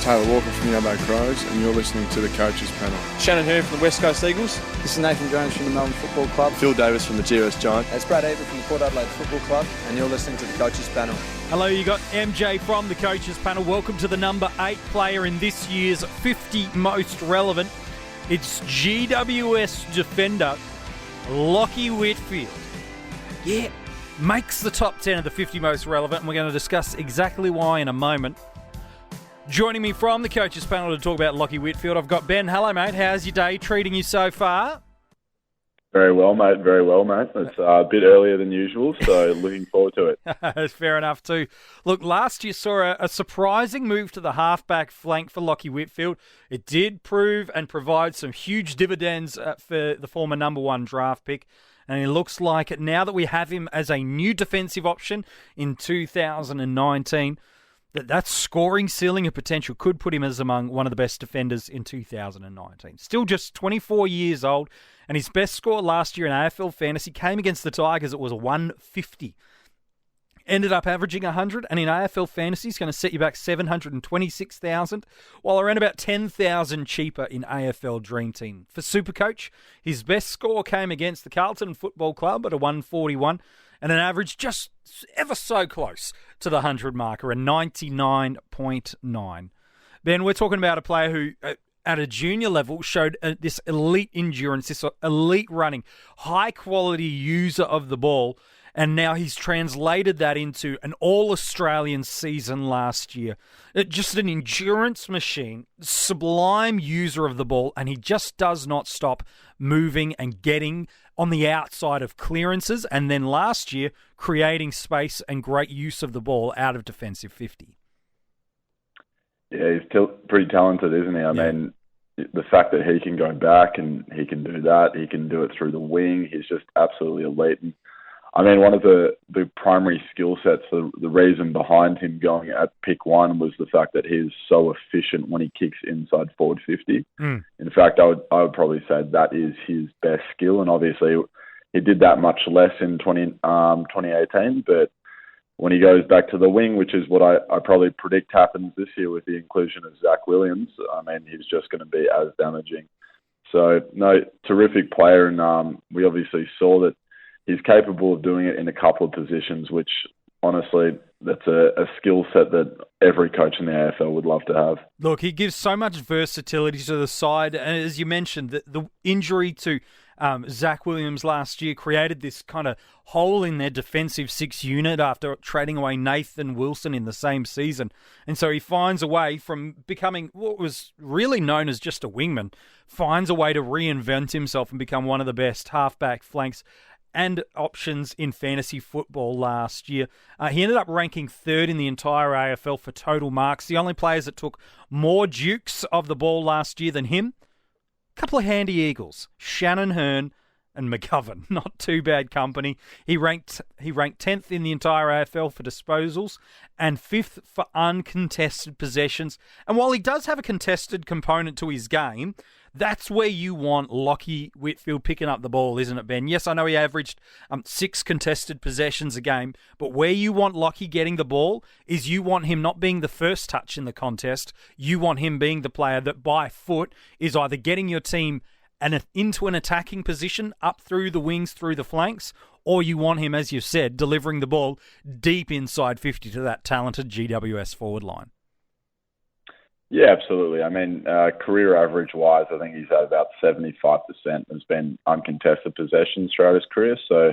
Taylor Walker from the Adelaide Crows, and you're listening to the Coaches Panel. Shannon Hurn from the West Coast Eagles. This is Nathan Jones from the Melbourne Football Club. Phil Davis from the GWS Giants. It's Brad Avery from the Port Adelaide Football Club, and you're listening to the Coaches Panel. Hello, you got MJ from the Coaches Panel. Welcome to the number 8 player in this year's 50 Most Relevant. It's GWS defender Lachie Whitfield. Yeah, makes the top 10 of the 50 Most Relevant, and we're going to discuss exactly why in a moment. Joining me from the Coaches Panel to talk about Lachie Whitfield, I've got Ben. Hello, mate. How's your day treating you so far? Very well, mate. Very well, mate. It's a bit earlier than usual, so looking forward to it. Fair enough, too. Look, last year saw a surprising move to the halfback flank for Lachie Whitfield. It did prove and provide some huge dividends for the former number 1 draft pick. And it looks like now that we have him as a new defensive option in 2019, that scoring ceiling and potential could put him as among one of the best defenders in 2019. Still just 24 years old, and his best score last year in AFL Fantasy came against the Tigers. It was a 150. Ended up averaging 100, and in AFL Fantasy, it's going to set you back 726,000, while around about 10,000 cheaper in AFL Dream Team. For Supercoach, his best score came against the Carlton Football Club at a 141, and an average just ever so close to the 100 marker, a 99.9. Ben, we're talking about a player who, at a junior level, showed this elite endurance, this elite running, high-quality user of the ball, and now he's translated that into an All-Australian season last year. Just an endurance machine, sublime user of the ball, and he just does not stop moving and getting on the outside of clearances, and then last year, creating space and great use of the ball out of defensive 50. Yeah, he's pretty talented, isn't he? I mean, the fact that he can go back and he can do that, he can do it through the wing, he's just absolutely elite. And I mean, one of the primary skill sets, the reason behind him going at pick 1 was the fact that he's so efficient when he kicks inside forward 50. In fact, I would probably say that is his best skill, and obviously he did that much less in 2018, but when he goes back to the wing, which is what I probably predict happens this year with the inclusion of Zach Williams, I mean, he's just going to be as damaging. So, no, terrific player, and we obviously saw that he's capable of doing it in a couple of positions, which, honestly, that's a skill set that every coach in the AFL would love to have. Look, he gives so much versatility to the side. And as you mentioned, the injury to Zach Williams last year created this kind of hole in their defensive 6 unit after trading away Nathan Wilson in the same season. And so he finds a way from becoming what was really known as just a wingman, finds a way to reinvent himself and become one of the best halfback flanks and options in fantasy football last year. He ended up ranking 3rd in the entire AFL for total marks. The only players that took more dukes of the ball last year than him, a couple of handy Eagles, Shannon Hurn and McGovern. Not too bad company. He ranked 10th in the entire AFL for disposals and 5th for uncontested possessions. And while he does have a contested component to his game, that's where you want Lachie Whitfield picking up the ball, isn't it, Ben? Yes, I know he averaged 6 contested possessions a game, but where you want Lachie getting the ball is you want him not being the first touch in the contest. You want him being the player that by foot is either getting your team into an attacking position, up through the wings, through the flanks, or you want him, as you said, delivering the ball deep inside 50 to that talented GWS forward line. Yeah, absolutely. I mean, career average-wise, I think he's had about 75% has been uncontested possessions throughout his career. So,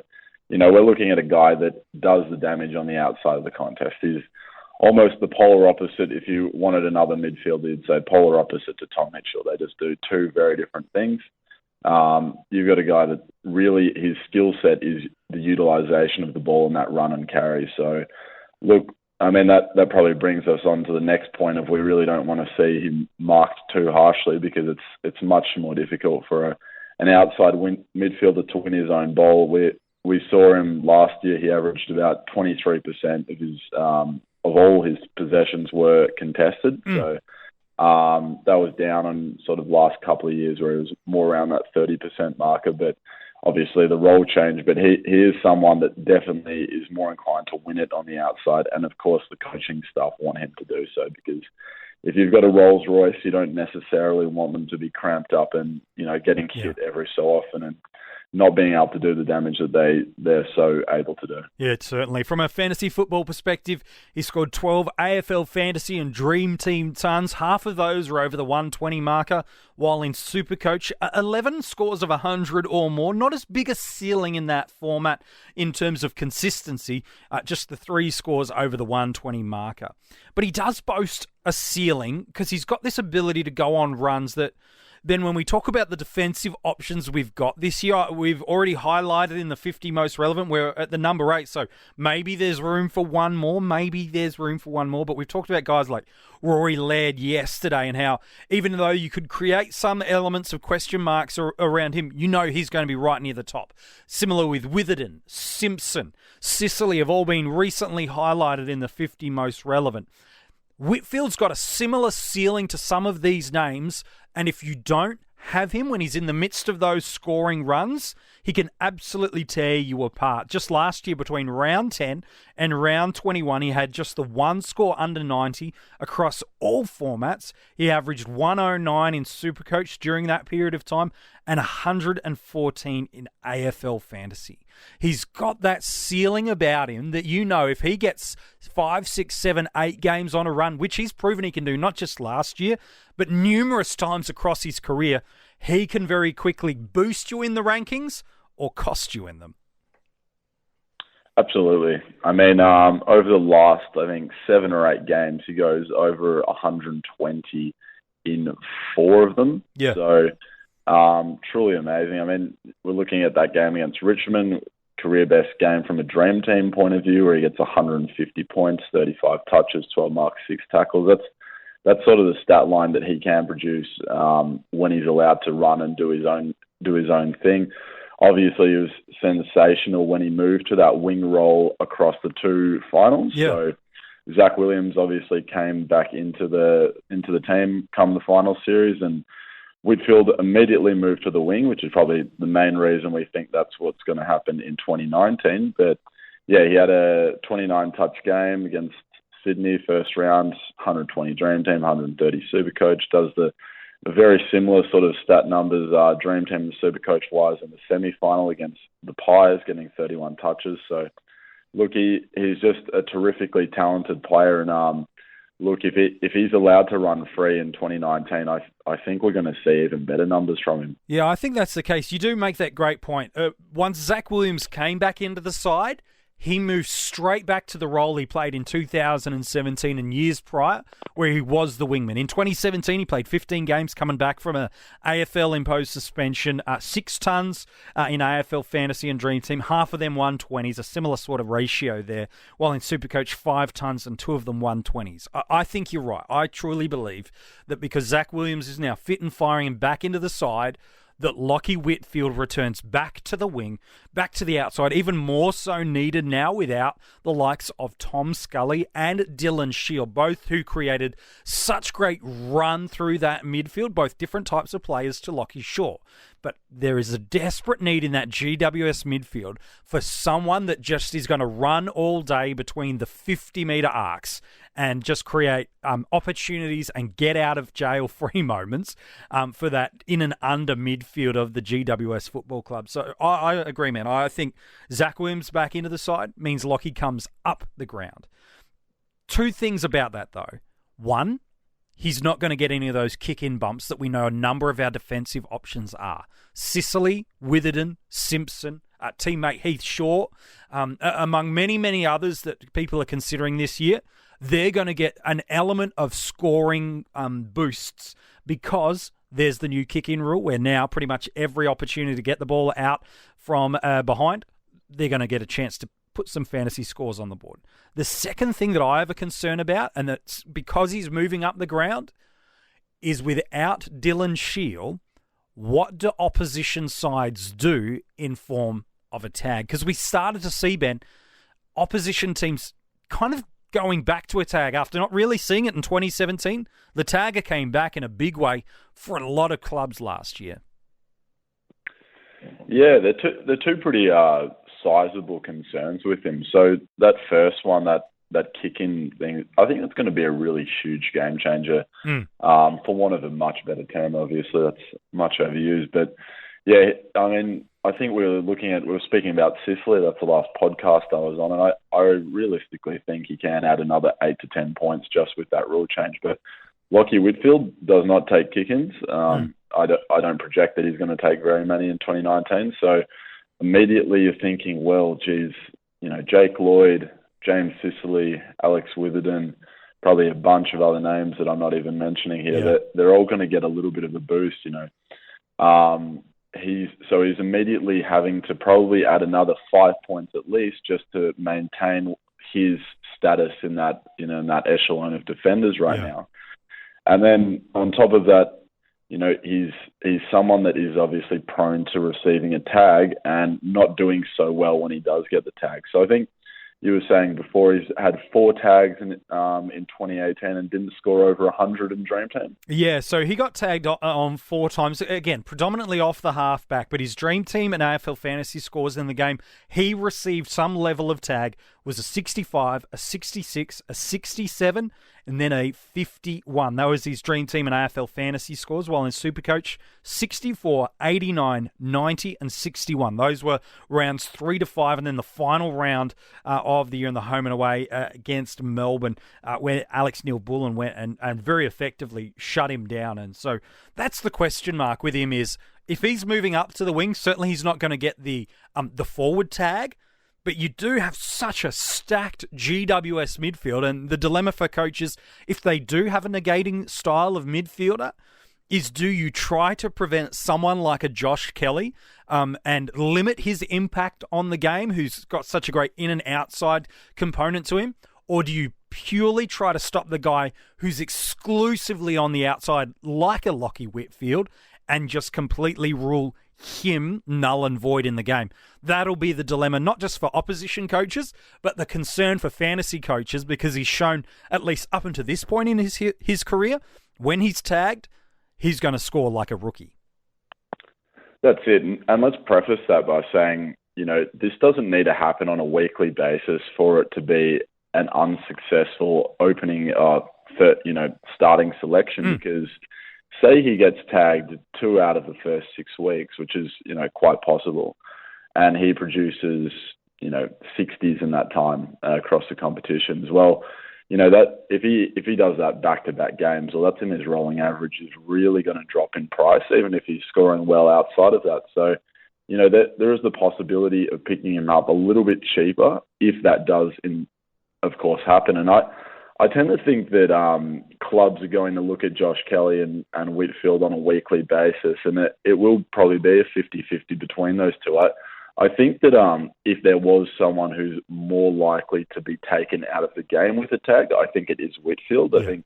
you know, we're looking at a guy that does the damage on the outside of the contest. He's almost the polar opposite. If you wanted another midfielder, you'd say polar opposite to Tom Mitchell. They just do 2 very different things. You've got a guy that really, his skill set is the utilisation of the ball in that run and carry. So, look, I mean, that probably brings us on to the next point of we really don't want to see him marked too harshly because it's much more difficult for an outside midfielder to win his own ball. We saw him last year, he averaged about 23% of his of all his possessions were contested. So that was down on sort of last couple of years where it was more around that 30% marker. But obviously the role changed, but he is someone that definitely is more inclined to win it on the outside. And of course the coaching staff want him to do so because if you've got a Rolls Royce, you don't necessarily want them to be cramped up and, getting hit every so often and not being able to do the damage that they're so able to do. Yeah, certainly. From a fantasy football perspective, he scored 12 AFL Fantasy and Dream Team tons. Half of those were over the 120 marker, while in Supercoach, 11 scores of 100 or more. Not as big a ceiling in that format in terms of consistency, just the 3 scores over the 120 marker. But he does boast a ceiling because he's got this ability to go on runs that then when we talk about the defensive options we've got this year, we've already highlighted in the 50 most relevant, we're at the number 8, so maybe there's room for one more, but we've talked about guys like Rory Laird yesterday and how even though you could create some elements of question marks around him, he's going to be right near the top. Similar with Witherden, Simpson, Sicily have all been recently highlighted in the 50 most relevant. Whitfield's got a similar ceiling to some of these names, and if you don't have him when he's in the midst of those scoring runs, he can absolutely tear you apart. Just last year, between round 10 and round 21, he had just the 1 score under 90 across all formats. He averaged 109 in Supercoach during that period of time and 114 in AFL Fantasy. He's got that ceiling about him that if he gets 5, 6, 7, 8 games on a run, which he's proven he can do not just last year, but numerous times across his career, he can very quickly boost you in the rankings or cost you in them. Absolutely. I mean, over the last, 7 or 8 games, he goes over 120 in 4 of them. Yeah. So, truly amazing. I mean, we're looking at that game against Richmond, career best game from a Dream Team point of view, where he gets 150 points, 35 touches, 12 marks, 6 tackles. That's sort of the stat line that he can produce when he's allowed to run and do his own thing. Obviously, it was sensational when he moved to that wing role across the 2 finals. Yeah. So Zach Williams obviously came back into the team come the final series, and Whitfield immediately moved to the wing, which is probably the main reason we think that's what's going to happen in 2019. But yeah, he had a 29-touch game against Sydney first round, 120 Dream Team, 130 Supercoach. Does the very similar sort of stat numbers Dream Team and Supercoach wise in the semi-final against the Pies, getting 31 touches. So look, he's just a terrifically talented player, and look, if he's allowed to run free in 2019, I think we're going to see even better numbers from him. Yeah, I think that's the case. You do make that great point. Once Zach Williams came back into the side, he moved straight back to the role he played in 2017 and years prior, where he was the wingman. In 2017, he played 15 games coming back from a AFL-imposed suspension, 6 tons in AFL Fantasy and Dream Team, half of them 120s, a similar sort of ratio there, while in Supercoach, 5 tons and 2 of them 120s. I think you're right. I truly believe that because Zach Williams is now fit and firing and back into the side, that Lachie Whitfield returns back to the wing, back to the outside, even more so needed now without the likes of Tom Scully and Dylan Shield, both who created such great run through that midfield, both different types of players to Lachie, sure. But there is a desperate need in that GWS midfield for someone that just is going to run all day between the 50-metre arcs and just create opportunities and get out of jail free moments for that in and under midfield of the GWS Football Club. So I agree, man. I think Zach Williams back into the side means Lachie comes up the ground. 2 things about that, though. 1, he's not going to get any of those kick-in bumps that we know a number of our defensive options are. Sicily, Witherden, Simpson, teammate Heath Shaw, among many, many others that people are considering this year. They're going to get an element of scoring boosts because there's the new kick-in rule where now pretty much every opportunity to get the ball out from behind, they're going to get a chance to put some fantasy scores on the board. The second thing that I have a concern about, and that's because he's moving up the ground, is without Dylan Shield, what do opposition sides do in form of a tag? Because we started to see, Ben, opposition teams kind of going back to a tag after not really seeing it in 2017. The tagger came back in a big way for a lot of clubs last year. Yeah, they're two pretty sizable concerns with him. So that first one, that kick-in thing, I think it's going to be a really huge game changer. For want of a much better term, obviously that's much overused. But yeah, I mean, I think we were speaking about Sicily. That's the last podcast I was on, and I realistically think he can add another 8 to 10 points just with that rule change. But Lachie Whitfield does not take kick-ins. I don't project that he's going to take very many in 2019. So immediately you're thinking, well, geez, Jake Lloyd, James Sicily, Alex Witherden, probably a bunch of other names that I'm not even mentioning here. Yeah. They're all going to get a little bit of a boost, He's immediately having to probably add another 5 points at least just to maintain his status in that echelon of defenders right now. And then on top of that, he's someone that is obviously prone to receiving a tag and not doing so well when he does get the tag. So I think you were saying before he's had 4 tags in 2018 and didn't score over 100 in Dream Team. Yeah, so he got tagged on 4 times, again, predominantly off the halfback, but his Dream Team and AFL Fantasy scores in the game, he received some level of tag, was a 65, a 66, a 67, and then a 51. That was his Dream Team and AFL Fantasy scores, while in Supercoach, 64, 89, 90, and 61. Those were rounds 3 to 5, and then the final round of the year in the home and away against Melbourne, where Alex Neil-Bullen went and very effectively shut him down. And so that's the question mark with him is, if he's moving up to the wing, certainly he's not going to get the forward tag, but you do have such a stacked GWS midfield, and the dilemma for coaches, if they do have a negating style of midfielder, is do you try to prevent someone like a Josh Kelly and limit his impact on the game, who's got such a great in and outside component to him, or do you purely try to stop the guy who's exclusively on the outside like a Lachie Whitfield and just completely rule him null and void in the game? That'll be the dilemma, not just for opposition coaches, but the concern for fantasy coaches, because he's shown, at least up until this point in his career, when he's tagged, he's going to score like a rookie. That's it. And let's preface that by saying, this doesn't need to happen on a weekly basis for it to be an unsuccessful opening starting selection, because say he gets tagged 2 out of the first 6 weeks, which is, quite possible, and he produces, 60s in that time across the competitions. Well, that if he does that back-to-back games, well, that's in his rolling average is really going to drop in price, even if he's scoring well outside of that. So, there is the possibility of picking him up a little bit cheaper if that does, of course, happen. And I tend to think that clubs are going to look at Josh Kelly and Whitfield on a weekly basis, and it will probably be a 50-50 between those two. I think that if there was someone who's more likely to be taken out of the game with a tag, I think it is Whitfield. I think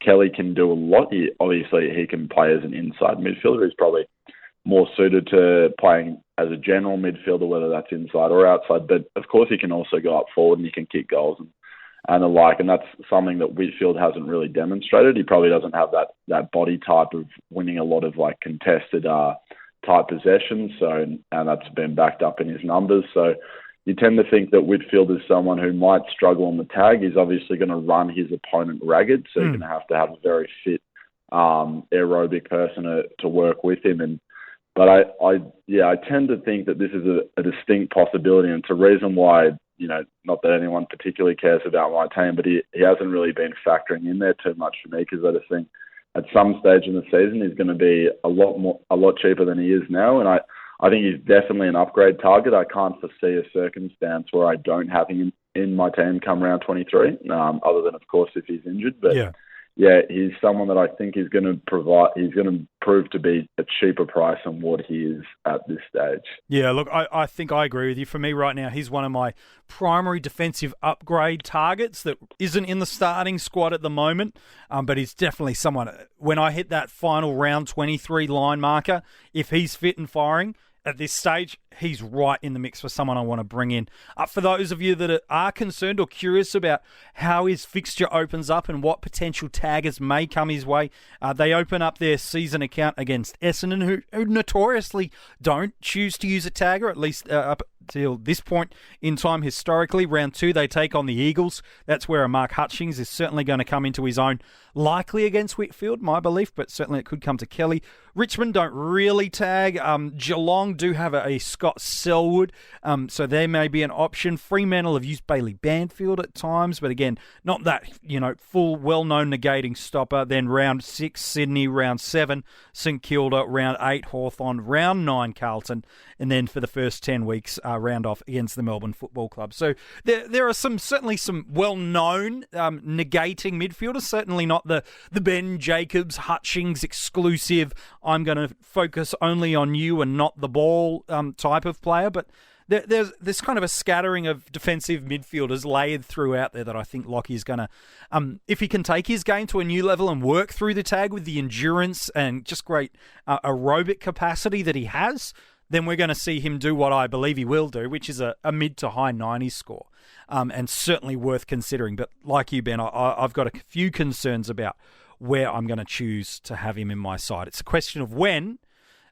Kelly can do a lot. Obviously, he can play as an inside midfielder. He's probably more suited to playing as a general midfielder, whether that's inside or outside. But, of course, he can also go up forward and he can kick goals and the like, and that's something that Whitfield hasn't really demonstrated. He probably doesn't have that body type of winning a lot of contested type possessions, and that's been backed up in his numbers. So you tend to think that Whitfield is someone who might struggle on the tag. He's obviously going to run his opponent ragged, so you're going to have a very fit aerobic person to work with him. But I tend to think that this is a distinct possibility, and it's a reason why, not that anyone particularly cares about my team, but he hasn't really been factoring in there too much for me, because I just think at some stage in the season he's going to be a lot cheaper than he is now, and I think he's definitely an upgrade target. I can't foresee a circumstance where I don't have him in my team come round 23, other than, of course, if he's injured. But yeah, he's someone that I think he's going to prove to be a cheaper price than what he is at this stage. Yeah, look, I think I agree with you. For me right now, he's one of my primary defensive upgrade targets that isn't in the starting squad at the moment, but he's definitely someone, when I hit that final round 23 line marker, if he's fit and firing, at this stage, he's right in the mix for someone I want to bring in. For those of you that are concerned or curious about how his fixture opens up and what potential taggers may come his way, they open up their season account against Essendon, who notoriously don't choose to use a tagger, at least till this point in time historically. Round 2, they take on the Eagles. That's where a Mark Hutchings is certainly going to come into his own, likely against Whitfield, my belief, but certainly it could come to Kelly. Richmond don't really tag. Geelong do have a Scott Selwood, so there may be an option. Fremantle have used Bailey Banfield at times, but again, not that, full, well-known negating stopper. Then round 6, Sydney. Round 7, St Kilda. Round 8, Hawthorn. Round 9, Carlton. And then for the first 10 weeks, round off against the Melbourne Football Club. So there are certainly some well-known negating midfielders, certainly not the Ben Jacobs, Hutchings exclusive, I'm going to focus only on you and not the ball type of player, but there's kind of a scattering of defensive midfielders layered throughout there that I think Lachie is going to, if he can take his game to a new level and work through the tag with the endurance and just great aerobic capacity that he has, then we're going to see him do what I believe he will do, which is a mid to high 90s score, and certainly worth considering. But like you, Ben, I've got a few concerns about where I'm going to choose to have him in my side. It's a question of when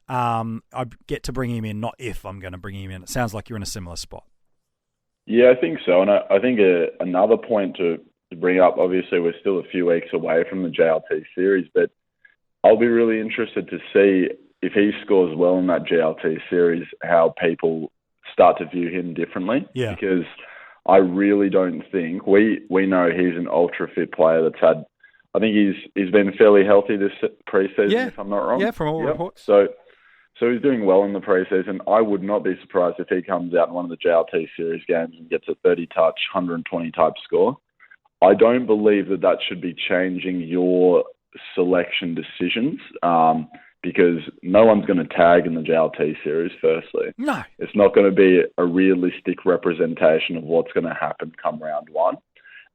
I get to bring him in, not if I'm going to bring him in. It sounds like you're in a similar spot. Yeah, I think so. And I think another point to bring up, obviously we're still a few weeks away from the JLT series, but I'll be really interested to see if he scores well in that JLT series, how people start to view him differently. Yeah. Because I really don't think, we know he's an ultra-fit player that's had, I think he's been fairly healthy this pre-season, if I'm not wrong. Yeah, from all reports. So he's doing well in the pre-season. I would not be surprised if he comes out in one of the JLT series games and gets a 30-touch, 120-type score. I don't believe that should be changing your selection decisions because no one's going to tag in the JLT series, firstly. No. It's not going to be a realistic representation of what's going to happen come round 1.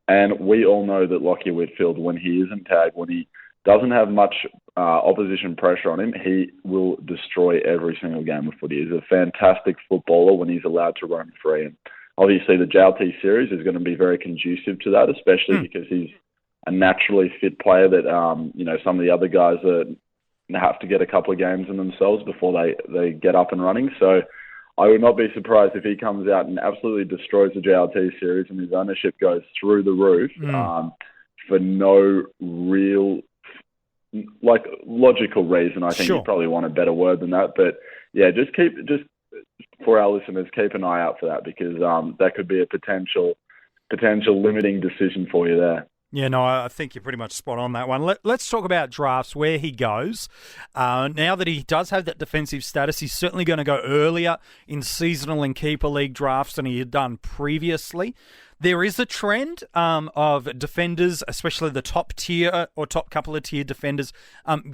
And we all know that Lachie Whitfield, when he isn't tagged, when he doesn't have much opposition pressure on him, he will destroy every single game of footy. He's a fantastic footballer when he's allowed to roam free. And obviously the JLT series is going to be very conducive to that, especially because he's a naturally fit player that, some of the other guys have to get a couple of games in themselves before they get up and running. So I would not be surprised if he comes out and absolutely destroys the JLT series and his ownership goes through the roof for no real, logical reason. I think you probably want a better word than that. But yeah, just for our listeners, keep an eye out for that because that could be a potential limiting decision for you there. Yeah, no, I think you're pretty much spot on that one. Let's talk about drafts, where he goes. Now that he does have that defensive status, he's certainly going to go earlier in seasonal and keeper league drafts than he had done previously. There is a trend of defenders, especially the top tier or top couple of tier defenders,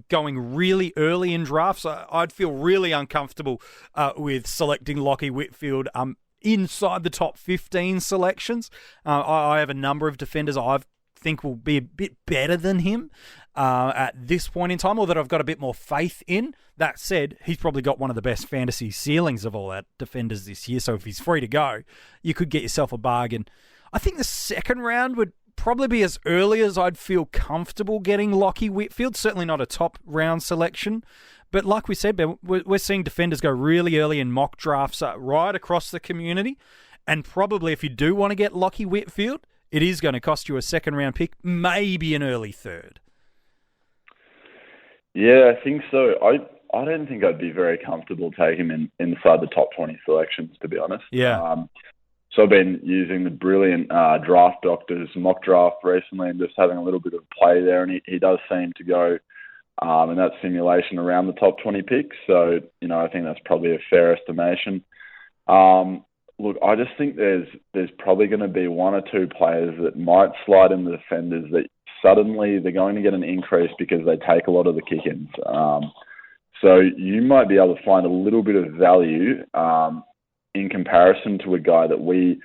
going really early in drafts. I'd feel really uncomfortable with selecting Lachie Whitfield inside the top 15 selections. I have a number of defenders I think will be a bit better than him at this point in time, or that I've got a bit more faith in. That said, he's probably got one of the best fantasy ceilings of all our defenders this year, so if he's free to go, you could get yourself a bargain. I think the second round would probably be as early as I'd feel comfortable getting Lachie Whitfield, certainly not a top round selection. But like we said, Ben, we're seeing defenders go really early in mock drafts right across the community, and probably if you do want to get Lachie Whitfield, it is going to cost you a second-round pick, maybe an early third. Yeah, I think so. I don't think I'd be very comfortable taking him inside the top 20 selections, to be honest. Yeah. So I've been using the brilliant Draft Doctors mock draft recently and just having a little bit of play there, and he does seem to go in that simulation around the top 20 picks. So, I think that's probably a fair estimation. Look, I just think there's probably going to be one or two players that might slide in the defenders that suddenly they're going to get an increase because they take a lot of the kick-ins. So you might be able to find a little bit of value in comparison to a guy that we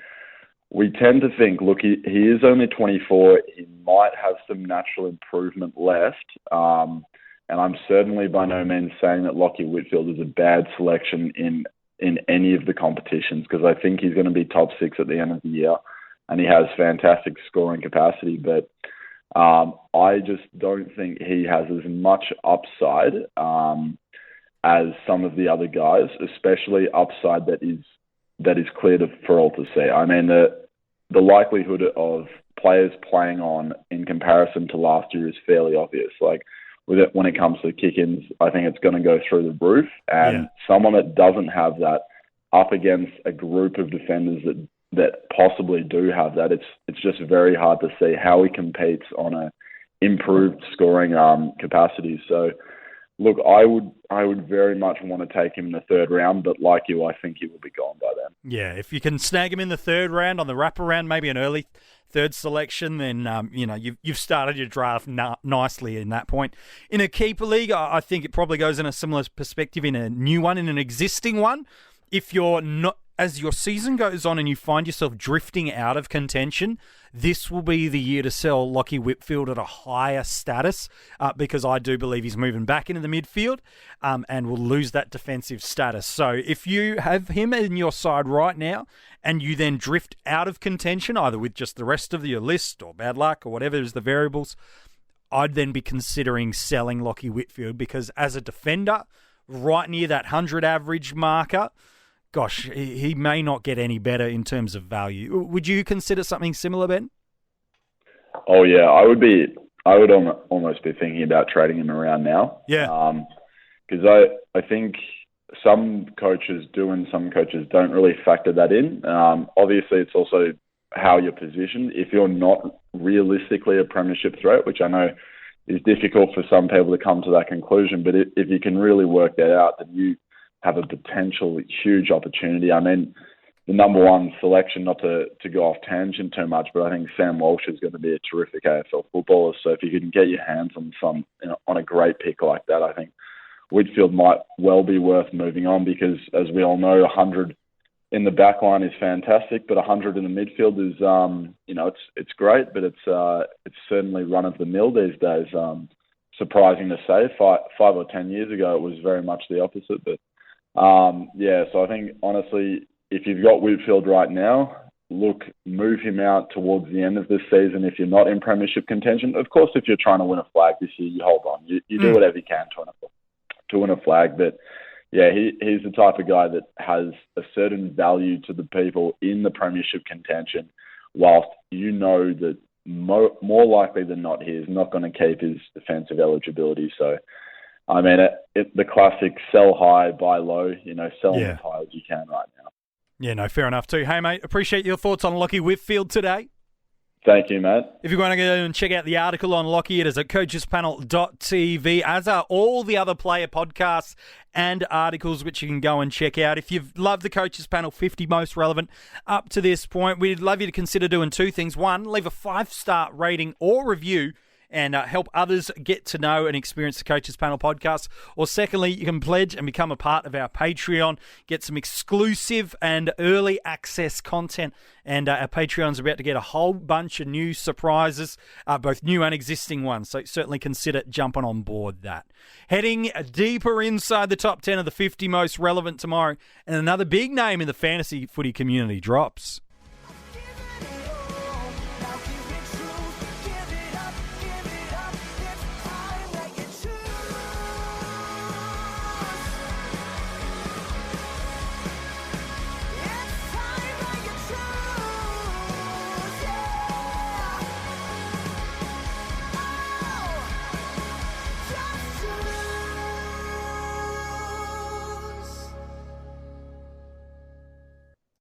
tend to think, look, he is only 24. He might have some natural improvement left. And I'm certainly by no means saying that Lachie Whitfield is a bad selection in any of the competitions, because I think he's going to be top 6 at the end of the year and he has fantastic scoring capacity. But I just don't think he has as much upside as some of the other guys, especially upside that is that is clear for all to see. I mean, the likelihood of players playing on in comparison to last year is fairly obvious. Like when it comes to kick-ins, I think it's going to go through the roof. And someone that doesn't have that up against a group of defenders that possibly do have that, it's just very hard to see how he competes on a improved scoring capacity. So, look, I would very much want to take him in the third round, but like you, I think he will be gone by then. Yeah, if you can snag him in the third round on the wraparound, maybe an early third selection, then you've started your draft nicely in that point. In a keeper league, I think it probably goes in a similar perspective in a new one, in an existing one. If you're not, as your season goes on and you find yourself drifting out of contention, this will be the year to sell Lachie Whitfield at a higher status because I do believe he's moving back into the midfield and will lose that defensive status. So if you have him in your side right now and you then drift out of contention, either with just the rest of your list or bad luck or whatever is the variables, I'd then be considering selling Lachie Whitfield because as a defender, right near that 100 average marker, gosh, he may not get any better in terms of value. Would you consider something similar, Ben? Oh yeah, I would almost be thinking about trading him around now. Yeah. Because I think some coaches do and some coaches don't really factor that in. Obviously, it's also how you're positioned. If you're not realistically a premiership threat, which I know is difficult for some people to come to that conclusion, but if you can really work that out, then you have a potential huge opportunity. I mean, the number one selection, not to go off tangent too much, but I think Sam Walsh is going to be a terrific AFL footballer. So if you can get your hands on on a great pick like that, I think Whitfield might well be worth moving on because, as we all know, 100 in the back line is fantastic, but 100 in the midfield is, it's great, but it's certainly run of the mill these days. Surprising to say, 5 or 10 years ago, it was very much the opposite, but so I think, honestly, if you've got Whitfield right now, move him out towards the end of this season if you're not in premiership contention. Of course, if you're trying to win a flag this year, you hold on. You do whatever you can to win a flag. But, yeah, he's the type of guy that has a certain value to the people in the premiership contention, whilst you know that more likely than not, he is not going to keep his defensive eligibility. So, I mean, the classic sell high, buy low, sell as high as you can right now. Yeah, no, fair enough too. Hey, mate, appreciate your thoughts on Lachie Whitfield today. Thank you, mate. If you want to go and check out the article on Lachie, it is at coachespanel.tv, as are all the other player podcasts and articles which you can go and check out. If you've loved the Coaches Panel 50 Most Relevant up to this point, we'd love you to consider doing two things. One, leave a 5-star rating or review and help others get to know and experience the Coaches Panel podcast. Or secondly, you can pledge and become a part of our Patreon, get some exclusive and early access content. And our Patreon's about to get a whole bunch of new surprises, both new and existing ones. So certainly consider jumping on board that. Heading deeper inside the top 10 of the 50 most relevant tomorrow, and another big name in the fantasy footy community drops.